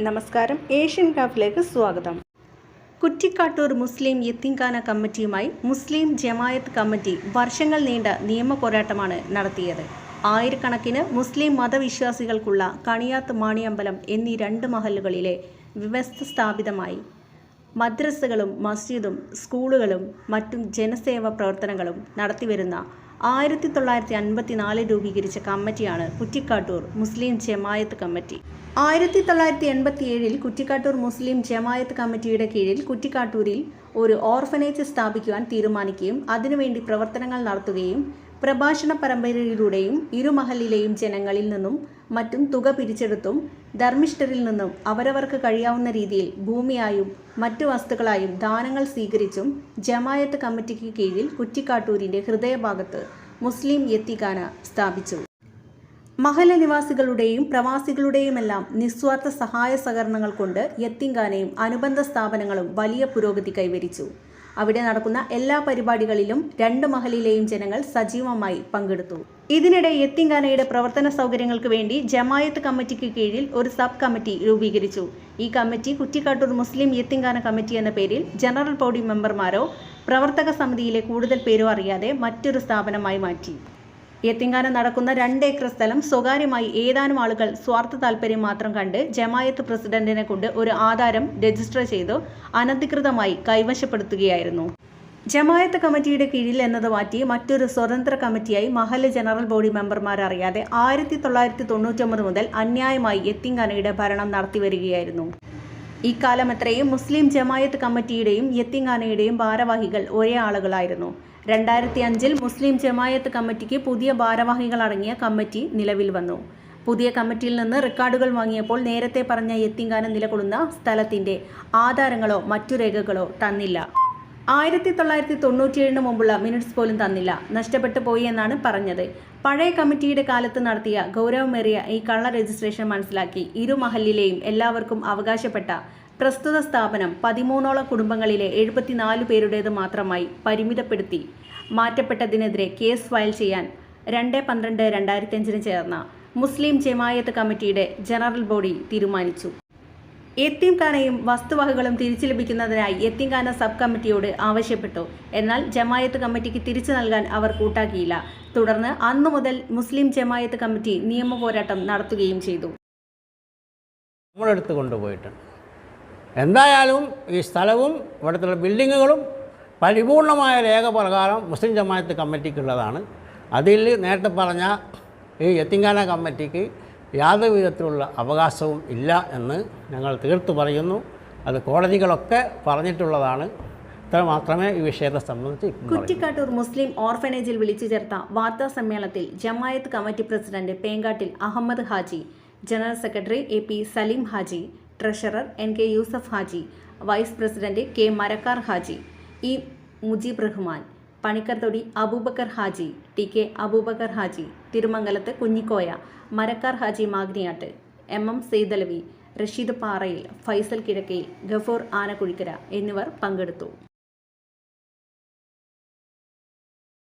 നമസ്കാരം, ഏഷ്യൻ കാഫിലേക്ക് സ്വാഗതം. കുറ്റിക്കാട്ടൂർ മുസ്ലിം യത്തീംഖാന കമ്മിറ്റിയുമായി മുസ്ലിം ജമായത്ത് കമ്മിറ്റി വർഷങ്ങൾ നീണ്ട നിയമ പോരാട്ടമാണ് നടത്തിയത്. ആയിരക്കണക്കിന് മുസ്ലിം മതവിശ്വാസികൾക്കുള്ള കണിയാത്ത് മാണിയമ്പലം എന്നീ 2 മഹല്ലുകളിലെ വ്യവസ്ഥ സ്ഥാപിതമായി മദ്രസകളും മസ്ജിദും സ്കൂളുകളും മറ്റും ജനസേവ പ്രവർത്തനങ്ങളും നടത്തിവരുന്ന 1954 രൂപീകരിച്ച കമ്മിറ്റിയാണ് കുറ്റിക്കാട്ടൂർ മുസ്ലിം ജമായത്ത് കമ്മിറ്റി. 1987 കുറ്റിക്കാട്ടൂർ മുസ്ലിം ജമായത്ത് കമ്മിറ്റിയുടെ കീഴിൽ കുറ്റിക്കാട്ടൂരിൽ ഒരു ഓർഫനേജ് സ്ഥാപിക്കുവാൻ തീരുമാനിക്കുകയും അതിനുവേണ്ടി പ്രവർത്തനങ്ങൾ നടത്തുകയും പ്രഭാഷണ പരമ്പരയിലൂടെയും ഇരുമഹലിലെയും ജനങ്ങളിൽ നിന്നും മറ്റും തുക പിരിച്ചെടുത്തും ധർമ്മിഷ്ഠരിൽ നിന്നും അവരവർക്ക് കഴിയാവുന്ന രീതിയിൽ ഭൂമിയായും മറ്റു വസ്തുക്കളായും ദാനങ്ങൾ സ്വീകരിച്ചും ജമായത്ത് കമ്മിറ്റിക്ക് കീഴിൽ കുറ്റിക്കാട്ടൂരിൻ്റെ ഹൃദയഭാഗത്ത് മുസ്ലിം യത്തീംഖാന സ്ഥാപിച്ചു. മഹല്ല നിവാസികളുടെയും പ്രവാസികളുടെയുമെല്ലാം നിസ്വാർത്ഥ സഹായ സഹകരണങ്ങൾ കൊണ്ട് യത്തീംഖാനയും അനുബന്ധ സ്ഥാപനങ്ങളും വലിയ പുരോഗതി കൈവരിച്ചു. അവിടെ നടക്കുന്ന എല്ലാ പരിപാടികളിലും 2 മഹലിലെയും ജനങ്ങൾ സജീവമായി പങ്കെടുത്തു. ഇതിനിടെ യത്തീംഖാനയുടെ പ്രവർത്തന സൗകര്യങ്ങൾക്ക് വേണ്ടി ജമായത്ത് കമ്മിറ്റിക്ക് കീഴിൽ ഒരു സബ് കമ്മിറ്റി രൂപീകരിച്ചു. ഈ കമ്മിറ്റി കുറ്റിക്കാട്ടൂർ മുസ്ലിം യത്തീംഖാന കമ്മിറ്റി എന്ന പേരിൽ ജനറൽ ബോഡി മെമ്പർമാരോ പ്രവർത്തക സമിതിയിലെ കൂടുതൽ പേരോ അറിയാതെ മറ്റൊരു സ്ഥാപനമായി മാറ്റി. യത്തീംഖാന നടക്കുന്ന 2 ഏക്കർ സ്ഥലം സ്വകാര്യമായി ഏതാനും ആളുകൾ സ്വാർത്ഥ താൽപര്യം മാത്രം കണ്ട് ജമായത്ത് പ്രസിഡന്റിനെ കൊണ്ട് ഒരു ആധാരം രജിസ്റ്റർ ചെയ്തു അനധികൃതമായി കൈവശപ്പെടുത്തുകയായിരുന്നു. ജമായത്ത് കമ്മിറ്റിയുടെ കീഴിൽ എന്നത് മാറ്റി മറ്റൊരു സ്വതന്ത്ര കമ്മിറ്റിയായി മഹല്ല് ജനറൽ ബോഡി മെമ്പർമാർ അറിയാതെ 1999 മുതൽ അന്യായമായി യത്തീംഖാനയുടെ ഭരണം നടത്തിവരികയായിരുന്നു. ഈ കാലമത്രയും മുസ്ലിം ജമായത്ത് കമ്മിറ്റിയുടെയും യത്തീംഖാനയുടെയും ഭാരവാഹികൾ ഒരേ ആളുകളായിരുന്നു. 2005 മുസ്ലിം ജമായത്ത് കമ്മിറ്റിക്ക് പുതിയ ഭാരവാഹികൾ അടങ്ങിയ കമ്മിറ്റി നിലവിൽ വന്നു. പുതിയ കമ്മിറ്റിയിൽ നിന്ന് റെക്കോർഡുകൾ വാങ്ങിയപ്പോൾ നേരത്തെ പറഞ്ഞ യത്തീംഖാന നിലകൊള്ളുന്ന സ്ഥലത്തിൻ്റെ ആധാരങ്ങളോ മറ്റു രേഖകളോ തന്നില്ല. 1997 മുമ്പുള്ള മിനിറ്റ്സ് പോലും തന്നില്ല. നഷ്ടപ്പെട്ടു പോയി എന്നാണ് പറഞ്ഞത്. പഴയ കമ്മിറ്റിയുടെ കാലത്ത് നടത്തിയ ഗൗരവമേറിയ ഈ കള്ള രജിസ്ട്രേഷൻ മനസ്സിലാക്കി ഇരുമഹല്ലിലെയും എല്ലാവർക്കും അവകാശപ്പെട്ട പ്രസ്തുത സ്ഥാപനം 13ഓളം കുടുംബങ്ങളിലെ 74 പേരുടേത് മാത്രമായി പരിമിതപ്പെടുത്തി മാറ്റപ്പെട്ടതിനെതിരെ കേസ് ഫയൽ ചെയ്യാൻ 2/12/2005 ചേർന്ന മുസ്ലിം ജമായത്ത് കമ്മിറ്റിയുടെ ജനറൽ ബോഡി തീരുമാനിച്ചു. യത്തീംഖാനയും വസ്തുവകകളും തിരിച്ചു ലഭിക്കുന്നതിനായി യത്തീംഖാന സബ് കമ്മിറ്റിയോട് ആവശ്യപ്പെട്ടു. എന്നാൽ ജമായത്ത് കമ്മിറ്റിക്ക് തിരിച്ചു നൽകാൻ അവർ കൂട്ടാക്കിയില്ല. തുടർന്ന് അന്നു മുതൽ മുസ്ലിം ജമായത്ത് കമ്മിറ്റി നിയമ പോരാട്ടം നടത്തുകയും ചെയ്തു. നമ്മളെടുത്ത് കൊണ്ടുപോയിട്ടുണ്ട്. എന്തായാലും ഈ സ്ഥലവും ഇവിടുത്തെ ബിൽഡിങ്ങുകളും പരിപൂർണമായ രേഖ പ്രകാരം മുസ്ലിം ജമാഅത്ത് കമ്മിറ്റിക്കുള്ളതാണ്. അതിൽ നേരത്തെ പറഞ്ഞ ഈ യത്തീംഖാന കമ്മിറ്റിക്ക് യാതൊരു വിധത്തിലുള്ള അവകാശവും ഇല്ല എന്ന് ഞങ്ങൾ തീർത്തു പറയുന്നു. അത് കോടതികളൊക്കെ പറഞ്ഞിട്ടുള്ളതാണ്. ഇത്ര മാത്രമേ ഈ വിഷയത്തെ സംബന്ധിച്ച്. കുറ്റിക്കാട്ടൂർ മുസ്ലിം ഓർഫനേജിൽ വിളിച്ചു ചേർത്ത വാർത്താ സമ്മേളനത്തിൽ Jamaat committee president Pengattil Ahmed Haji, general secretary AP Saleem Haji, treasurer NK Yusuf Haji, vice president K Marakkar Haji, E Mujeeb Rahman, Panikkarthodi Aboobacker Haji, TK Aboobacker Haji, Thirumangalath Kunhikoya, Marakkar Haji Magniyatt, MM Saidalavi, Rasheed Parayil, Faisal Kizhakkayil, Gafoor Anakkuzhikkara എന്നിവർ പങ്കെടുത്തു.